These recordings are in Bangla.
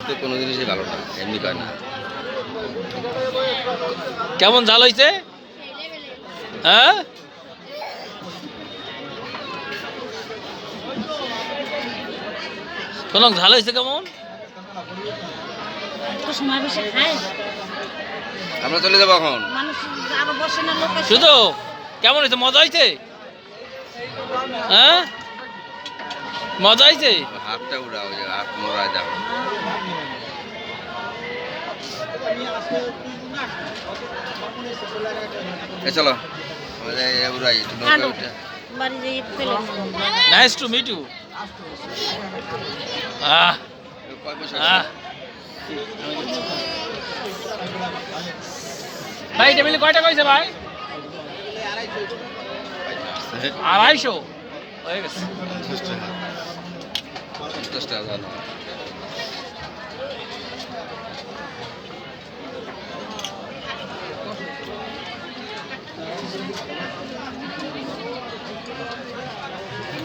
তো কোনো জিনিসই ভালো না, এমনি কয় না। কেমন ঝাল হয়েছে? হ্যাঁ কলম ঝাল হয়েছে কেমন? আমরা চলে যাবো এখন। শুধু কেমন হয়েছে? মজা হয়েছে? হ্যাঁ মজা হয়েছে? হাতটা উড়া, ওই হাত মোড়ায় দাও। চলো উড়াই। Nice to meet you. ভাই টেবিলে কয়টা কইছে ভাই? 250 হয়ে গেছে।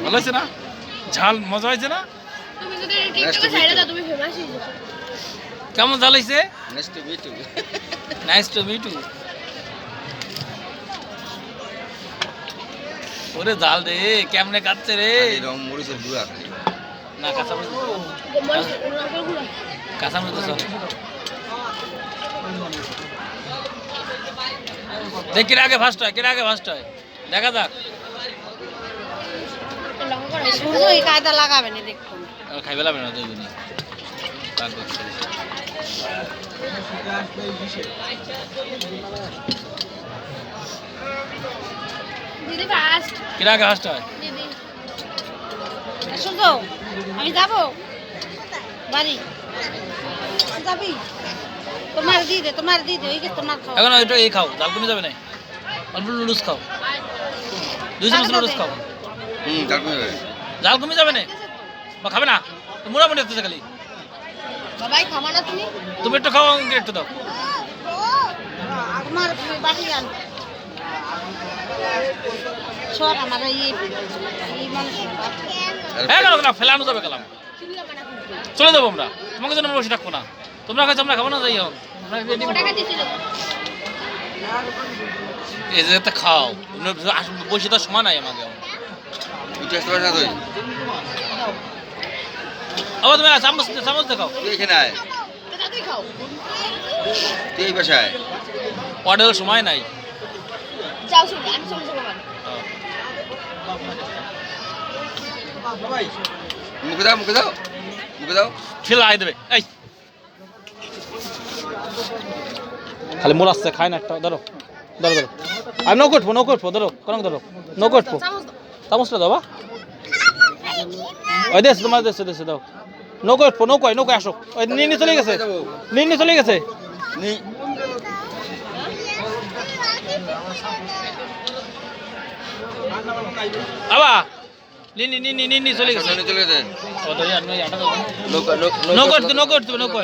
ভালো হয়েছে না? ঝাল মজা হয়েছে না? কেমন ঝাল হয়েছে? Nice to meet you. ওরে ঝাল রে, কেমনে কাটছে রে? মরিচের গুঁড়া না, কাঁচা মরিচ, কাঁচা মরিচ তো দেখ কিরা আগে ফার্স্ট হয়, কিরা আগে ফার্স্ট হয় দেখা যাক। খাইবে লাগবে না দুইজনই। কিরা আগে ফার্স্ট হয়? আমি যাবো বাড়ি, যাবি? তোমার দিদি ওই তোমার এখন ওইটা এই খাও, জাল কমে যাবে না। অল্প নুডলস খাও, 2 চামচ নুডলস খাও। জাল কমে যাবে না বা খাবে না? মুড়া মনে হচ্ছে খালি। বাবাই খাবা না তুমি? তুমি একটু খাও, আমাকে একটু দাও। তোমার বাড়ি আন সব আমার এই মানুষ হ্যাঁ গেল না, ফেলানো যাবে গেলাম, চলে যাবো আমরা। তোমাকে জন্য বসে থাকবো না, তোমরা খাচ্ছ আমরা খাবো না। যাই হোক এই যে খাও, বসে তো সময় নাই আমাকে। আবার তুমি চামচ চামচ দেখাও। অর্ডারের সময় নাই। মুখে দাও, মুখে দাও, মুখে দাও। ফেলাই দেবে এই খালি মোর আসছে, খায় না একটা। ধরো ধরো ধরো, আর নৌকো উঠবো ধরো, কোন ধরো নৌকো উঠবো। চামচটা দাও বা ওই দেশ তোমার দেশে দাও। নৌকো উঠবো, নৌকোয় আসো। ওই নিয়ে চলে গেছে, নিয়ে চলে গেছে। আবা নি চলে গেছে, চলে গেছে। নৌকো